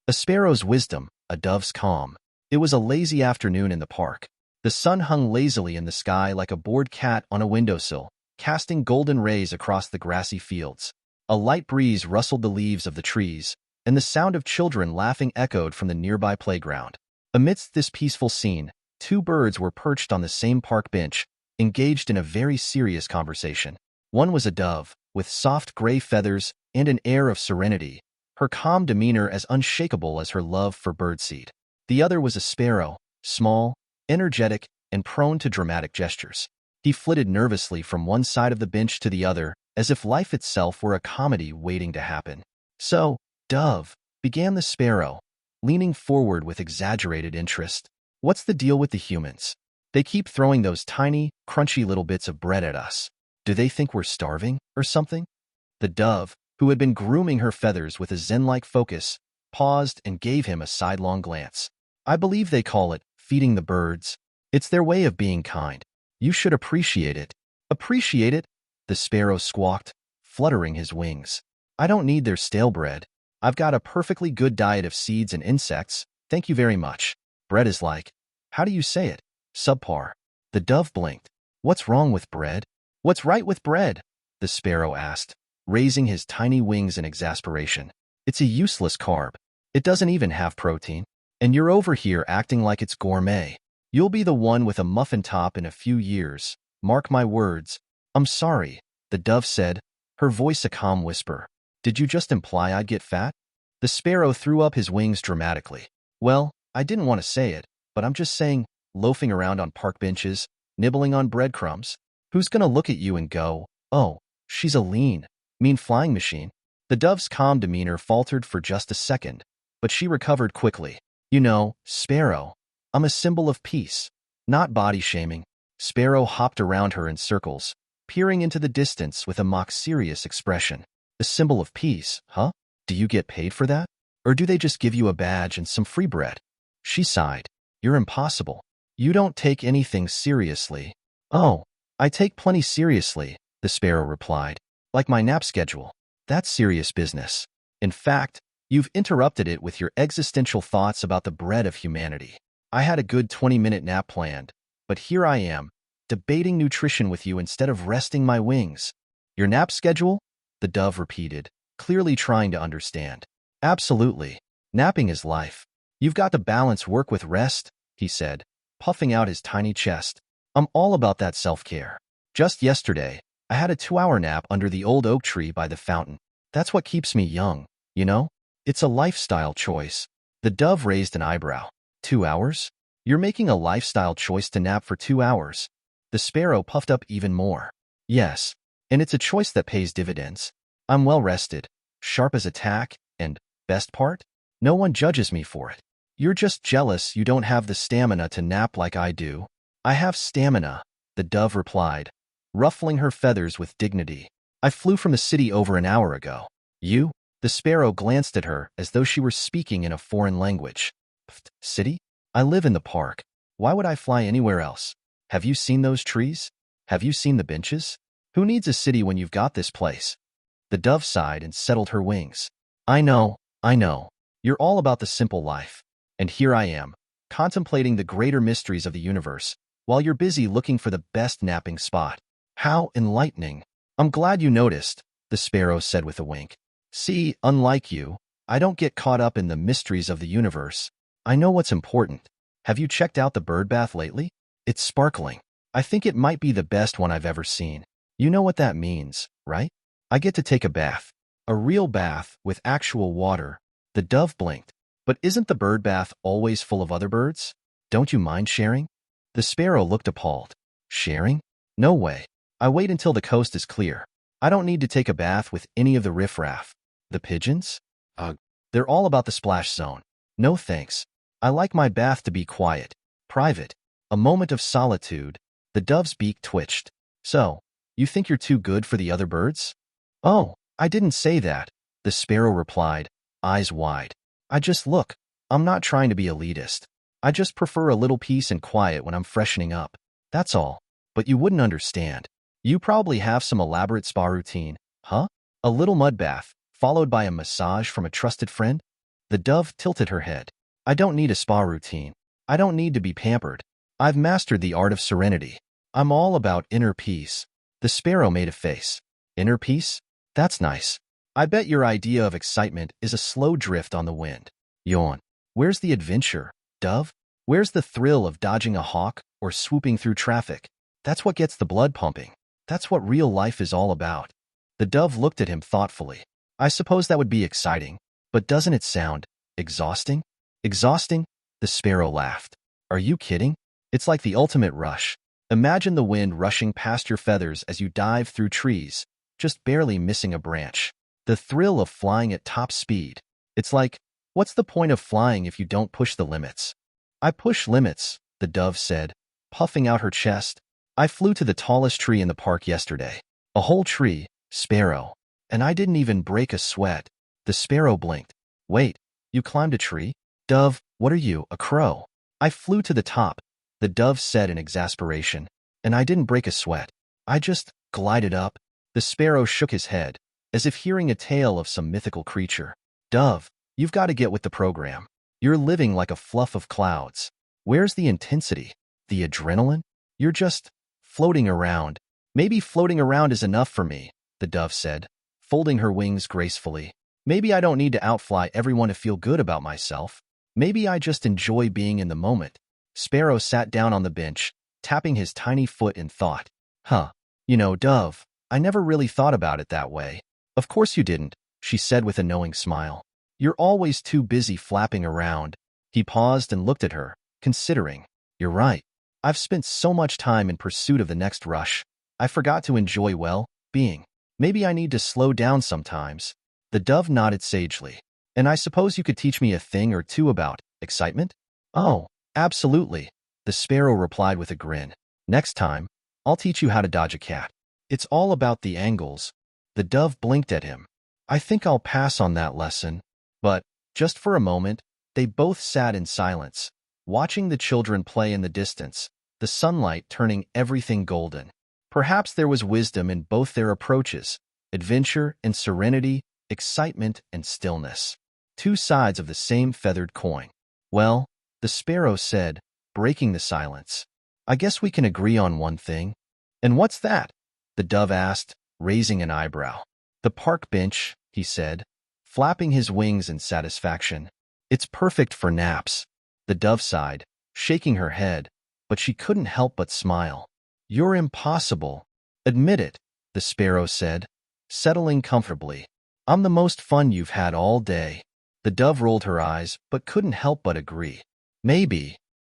A sparrow's wisdom, a dove's calm. It was a lazy afternoon in the park. The sun hung lazily in the sky like a bored cat on a windowsill, casting golden rays across the grassy fields. A light breeze rustled the leaves of the trees, and the sound of children laughing echoed from the nearby playground. Amidst this peaceful scene, two birds were perched on the same park bench, engaged in a very serious conversation. One was a dove, with soft gray feathers and an air of serenity, her calm demeanor as unshakable as her love for birdseed. The other was a sparrow, small, energetic, and prone to dramatic gestures. He flitted nervously from one side of the bench to the other, as if life itself were a comedy waiting to happen. "So, Dove," began the sparrow, leaning forward with exaggerated interest, "what's the deal with the humans? They keep throwing those tiny, crunchy little bits of bread at us. Do they think we're starving, or something?" The dove, who had been grooming her feathers with a zen-like focus, paused and gave him a sidelong glance. "I believe they call it feeding the birds. It's their way of being kind. You should appreciate it." "Appreciate it?" the sparrow squawked, fluttering his wings. "I don't need their stale bread. I've got a perfectly good diet of seeds and insects, thank you very much. Bread is like, how do you say it? Subpar." The dove blinked. "What's wrong with bread?" "What's right with bread?" the sparrow asked, raising his tiny wings in exasperation. "It's a useless carb. It doesn't even have protein. And you're over here acting like it's gourmet. You'll be the one with a muffin top in a few years. Mark my words." "I'm sorry," the dove said, her voice a calm whisper. "Did you just imply I'd get fat?" The sparrow threw up his wings dramatically. "Well, I didn't want to say it, but I'm just saying, loafing around on park benches, nibbling on breadcrumbs. Who's gonna look at you and go, 'Oh, she's a lean, mean flying machine'?" The dove's calm demeanor faltered for just a second, but she recovered quickly. "You know, Sparrow, I'm a symbol of peace, not body shaming." Sparrow hopped around her in circles, peering into the distance with a mock-serious expression. "A symbol of peace, huh? Do you get paid for that? Or do they just give you a badge and some free bread?" She sighed. "You're impossible. You don't take anything seriously." "Oh, I take plenty seriously," the sparrow replied. "Like my nap schedule. That's serious business. In fact, you've interrupted it with your existential thoughts about the bread of humanity. I had a good 20-minute nap planned, but here I am, debating nutrition with you instead of resting my wings." "Your nap schedule?" the dove repeated, clearly trying to understand. "Absolutely. Napping is life. You've got to balance work with rest," he said, puffing out his tiny chest. "I'm all about that self-care. Just yesterday, I had a 2-hour nap under the old oak tree by the fountain. That's what keeps me young, you know? It's a lifestyle choice." The dove raised an eyebrow. 2 hours? You're making a lifestyle choice to nap for 2 hours? The sparrow puffed up even more. "Yes, and it's a choice that pays dividends. I'm well rested, sharp as a tack, and, best part, no one judges me for it. You're just jealous you don't have the stamina to nap like I do." "I have stamina," the dove replied, ruffling her feathers with dignity. "I flew from the city over an hour ago." "You?" The sparrow glanced at her as though she were speaking in a foreign language. "Pft, city? I live in the park. Why would I fly anywhere else? Have you seen those trees? Have you seen the benches? Who needs a city when you've got this place?" The dove sighed and settled her wings. I know. You're all about the simple life. And here I am, contemplating the greater mysteries of the universe, while you're busy looking for the best napping spot. How enlightening." "I'm glad you noticed," the sparrow said with a wink. "See, unlike you, I don't get caught up in the mysteries of the universe. I know what's important. Have you checked out the bird bath lately? It's sparkling. I think it might be the best one I've ever seen. You know what that means, right? I get to take a bath. A real bath with actual water." The dove blinked. "But isn't the bird bath always full of other birds? Don't you mind sharing?" The sparrow looked appalled. "Sharing? No way. I wait until the coast is clear. I don't need to take a bath with any of the riffraff." "The pigeons? Ugh, they're all about the splash zone. No thanks. I like my bath to be quiet, private, a moment of solitude." The dove's beak twitched. "So, you think you're too good for the other birds?" "Oh, I didn't say that," the sparrow replied, eyes wide. I'm not trying to be elitist. I just prefer a little peace and quiet when I'm freshening up. That's all. But you wouldn't understand. You probably have some elaborate spa routine, huh? A little mud bath, followed by a massage from a trusted friend?" The dove tilted her head. I don't need a spa routine. I don't need to be pampered. I've mastered the art of serenity. I'm all about inner peace. The sparrow made a face. Inner peace? That's nice. I bet your idea of excitement is a slow drift on the wind. Yawn. Where's the adventure, dove? Where's the thrill of dodging a hawk or swooping through traffic? That's what gets the blood pumping. That's what real life is all about. The dove looked at him thoughtfully. I suppose that would be exciting, but doesn't it sound exhausting? Exhausting? The sparrow laughed. Are you kidding? It's like the ultimate rush. Imagine the wind rushing past your feathers as you dive through trees, just barely missing a branch. The thrill of flying at top speed. It's like, what's the point of flying if you don't push the limits? I push limits, the dove said, puffing out her chest. I flew to the tallest tree in the park yesterday. A whole tree, Sparrow. And I didn't even break a sweat. The sparrow blinked. Wait, you climbed a tree? Dove, what are you, a crow? I flew to the top, the dove said in exasperation. And I didn't break a sweat. I just glided up. The sparrow shook his head, as if hearing a tale of some mythical creature. Dove, you've got to get with the program. You're living like a fluff of clouds. Where's the intensity? The adrenaline? You're just floating around. Maybe floating around is enough for me, the dove said, folding her wings gracefully. Maybe I don't need to outfly everyone to feel good about myself. Maybe I just enjoy being in the moment. Sparrow sat down on the bench, tapping his tiny foot in thought. Huh. You know, Dove, I never really thought about it that way. Of course you didn't, she said with a knowing smile. You're always too busy flapping around. He paused and looked at her, considering. You're right. I've spent so much time in pursuit of the next rush. I forgot to enjoy being. Maybe I need to slow down sometimes. The dove nodded sagely. And I suppose you could teach me a thing or two about excitement? Oh, absolutely, the sparrow replied with a grin. Next time, I'll teach you how to dodge a cat. It's all about the angles. The dove blinked at him. I think I'll pass on that lesson. But, just for a moment, they both sat in silence, watching the children play in the distance, the sunlight turning everything golden. Perhaps there was wisdom in both their approaches, adventure and serenity, excitement and stillness. Two sides of the same feathered coin. Well, the sparrow said, breaking the silence. I guess we can agree on one thing. And what's that? The dove asked, raising an eyebrow. The park bench, he said, flapping his wings in satisfaction. It's perfect for naps. The dove sighed, shaking her head, but she couldn't help but smile. You're impossible. Admit it, the sparrow said, settling comfortably. I'm the most fun you've had all day. The dove rolled her eyes, but couldn't help but agree. Maybe,